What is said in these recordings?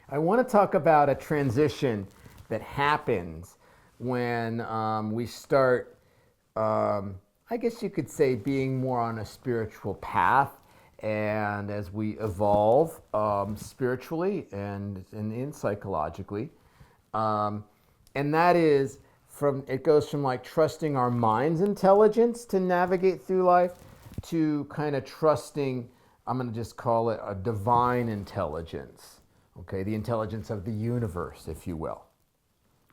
I want to talk about a transition that happens when we start, I guess you could say, being more on a spiritual path, and as we evolve spiritually and psychologically. Um, and that is from, it goes from like trusting our mind's intelligence to navigate through life to kind of trusting, I'm going to just call it a divine intelligence. Okay, the intelligence of the universe, if you will.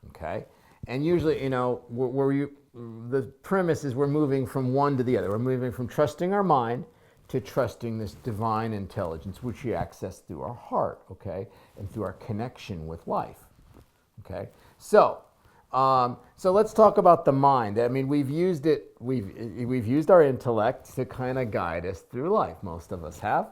Okay, and usually, the premise is we're moving from one to the other. We're moving from trusting our mind to trusting this divine intelligence, which we access through our heart, okay, and through our connection with life. Okay, so let's talk about the mind. I mean, we've used it. We've used our intellect to kind of guide us through life. Most of us have.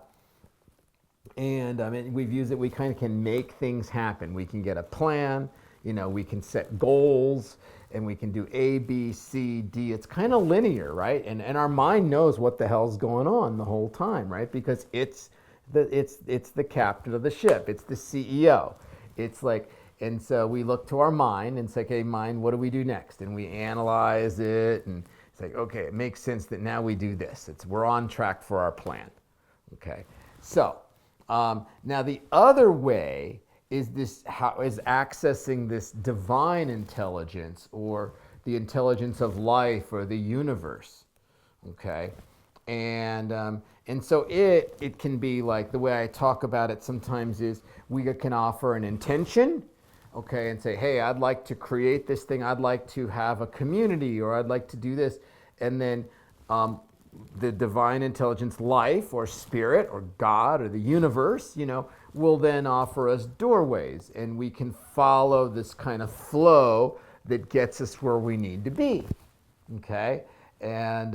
And I mean, we've used it, we kind of can make things happen. We can get a plan, we can set goals, and we can do A, B, C, D. It's kind of linear, right? And our mind knows what the hell's going on the whole time, right? Because it's the captain of the ship, it's the CEO. It's like, and so we look to our mind and say, okay, mind, what do we do next? And we analyze it, and it's like, okay, it makes sense that now we do this. We're on track for our plan. Okay, so now the other way is accessing this divine intelligence, or the intelligence of life, or the universe. Okay, and so it can be like, the way I talk about it sometimes is, we can offer an intention, okay, and say, hey, I'd like to create this thing, I'd like to have a community, or I'd like to do this, and then the divine intelligence, life or spirit or God or the universe, will then offer us doorways, and we can follow this kind of flow that gets us where we need to be. Okay, and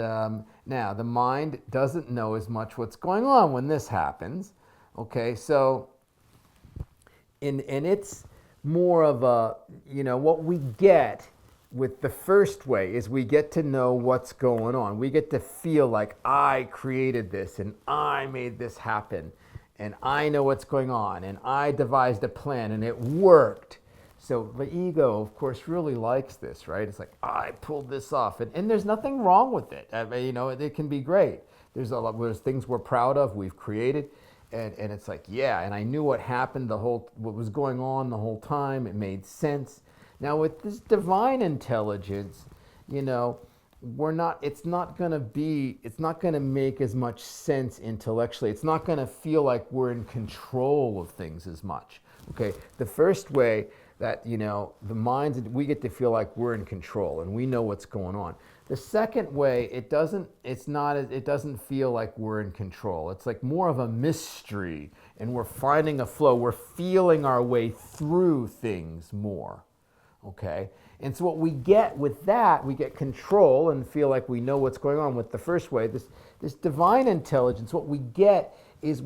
now the mind doesn't know as much what's going on when this happens. Okay, so and it's more of a, what we get with the first way is we get to know what's going on. We get to feel like, I created this and I made this happen and I know what's going on and I devised a plan and it worked. So the ego, of course, really likes this, right? It's like, I pulled this off, and there's nothing wrong with it. I mean, it can be great. There's things we're proud of, we've created, and it's like, yeah, and I knew what happened, what was going on the whole time. It made sense. Now with this divine intelligence, it's not going to make as much sense intellectually. It's not going to feel like we're in control of things as much. Okay, the first way that, the minds, we get to feel like we're in control and we know what's going on. The second way, it doesn't feel like we're in control. It's like more of a mystery, and we're finding a flow. We're feeling our way through things more. Okay, and so what we get with that, we get control and feel like we know what's going on. With the first way, this divine intelligence, what we get is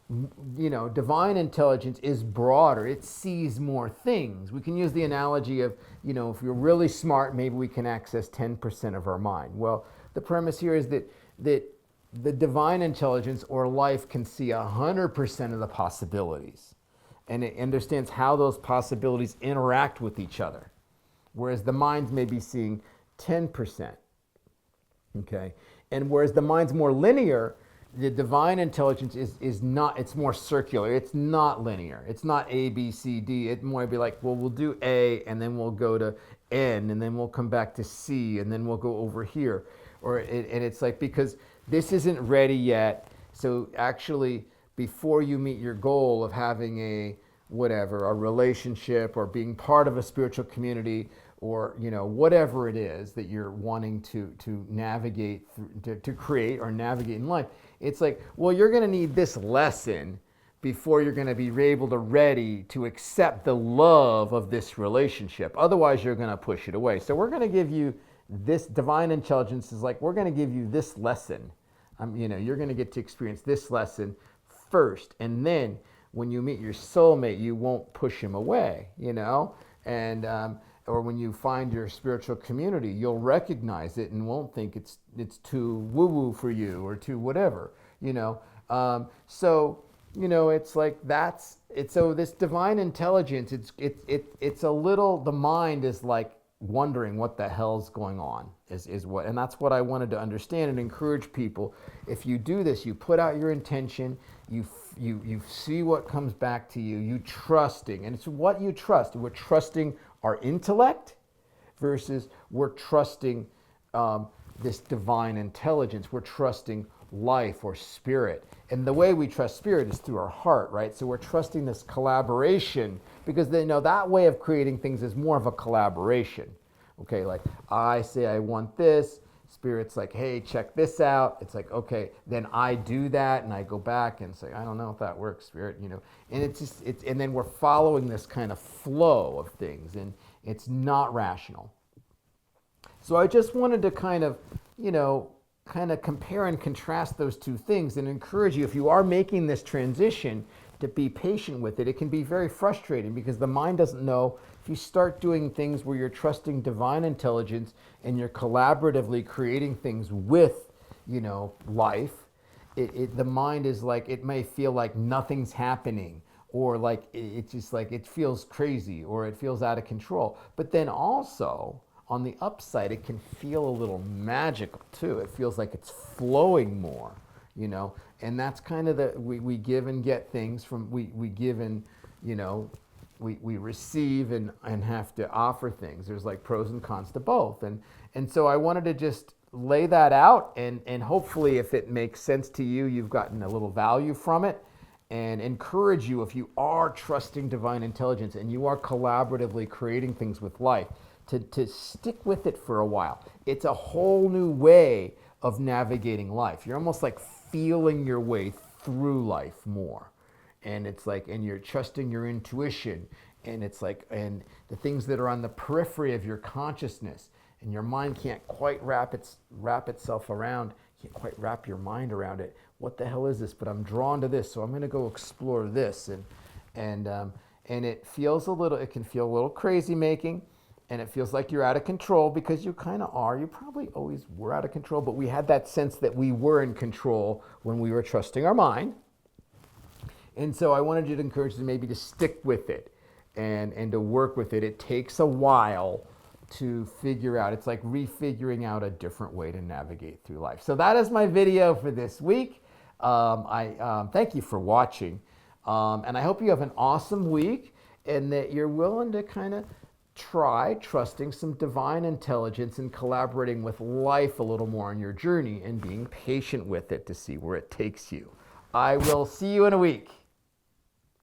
divine intelligence is broader. It sees more things. We can use the analogy of, if you're really smart, maybe we can access 10% of our mind. Well, the premise here is that the divine intelligence, or life, can see 100% of the possibilities, and it understands how those possibilities interact with each other, whereas the mind may be seeing 10%. Okay, and whereas the mind's more linear, the divine intelligence is not. It's more circular. It's not linear. It's not A, B, C, D. It might be like, well, we'll do A, and then we'll go to N, and then we'll come back to C, and then we'll go over here, and it's like, because this isn't ready yet. So actually, before you meet your goal of having a relationship, or being part of a spiritual community, or whatever it is that you're wanting to navigate through, to create or navigate in life, it's like, well, you're going to need this lesson before you're going to be ready to accept the love of this relationship. Otherwise, you're going to push it away. So we're going to give you this divine intelligence, is like, we're going to give you this lesson. You're going to get to experience this lesson first, and then when you meet your soulmate, you won't push him away, and or when you find your spiritual community, you'll recognize it and won't think it's too woo-woo for you, or too whatever, So it's like, so this divine intelligence, it's a little, the mind is like wondering what the hell's going on is what, and that's what I wanted to understand and encourage people. If you do this, you put out your intention, you see what comes back to you, you trusting, and it's what you trust. We're trusting our intellect versus we're trusting this divine intelligence. We're trusting life or spirit. And the way we trust spirit is through our heart, right? So we're trusting this collaboration because they know that way of creating things is more of a collaboration. Okay, like I say I want this, spirit's like, hey, check this out. It's like, okay, then I do that and I go back and say, I don't know if that works, spirit, you know. And it's just, and then we're following this kind of flow of things, and it's not rational. So I just wanted to kind of, you know, kind of compare and contrast those two things and encourage you, if you are making this transition, to be patient with it. It can be very frustrating because the mind doesn't know. If you start doing things where you're trusting divine intelligence and you're collaboratively creating things with, you know, life, the mind is like, it may feel like nothing's happening, or like it's just like it feels crazy or it feels out of control. But then also, on the upside, it can feel a little magical too. It feels like it's flowing more, you know, and that's kind of the, we give and get things from, we give and, you know, we receive and have to offer things. There's like pros and cons to both. And so I wanted to just lay that out, and hopefully if it makes sense to you, you've gotten a little value from it, and encourage you, if you are trusting divine intelligence and you are collaboratively creating things with life, to stick with it for a while. It's a whole new way of navigating life. You're almost like feeling your way through life more. And it's like, and you're trusting your intuition, and it's like, and the things that are on the periphery of your consciousness, and your mind can't quite wrap itself around, can't quite wrap your mind around it. What the hell is this? But I'm drawn to this, so I'm gonna go explore this. And it feels a little, it can feel a little crazy making, and it feels like you're out of control, because you kind of are. You probably always were out of control, but we had that sense that we were in control when we were trusting our mind. And so I wanted you to encourage you maybe to stick with it and to work with it. It takes a while to figure out. It's like refiguring out a different way to navigate through life. So that is my video for this week. I thank you for watching. And I hope you have an awesome week, and that you're willing to kind of try trusting some divine intelligence and collaborating with life a little more on your journey, and being patient with it to see where it takes you. I will see you in a week.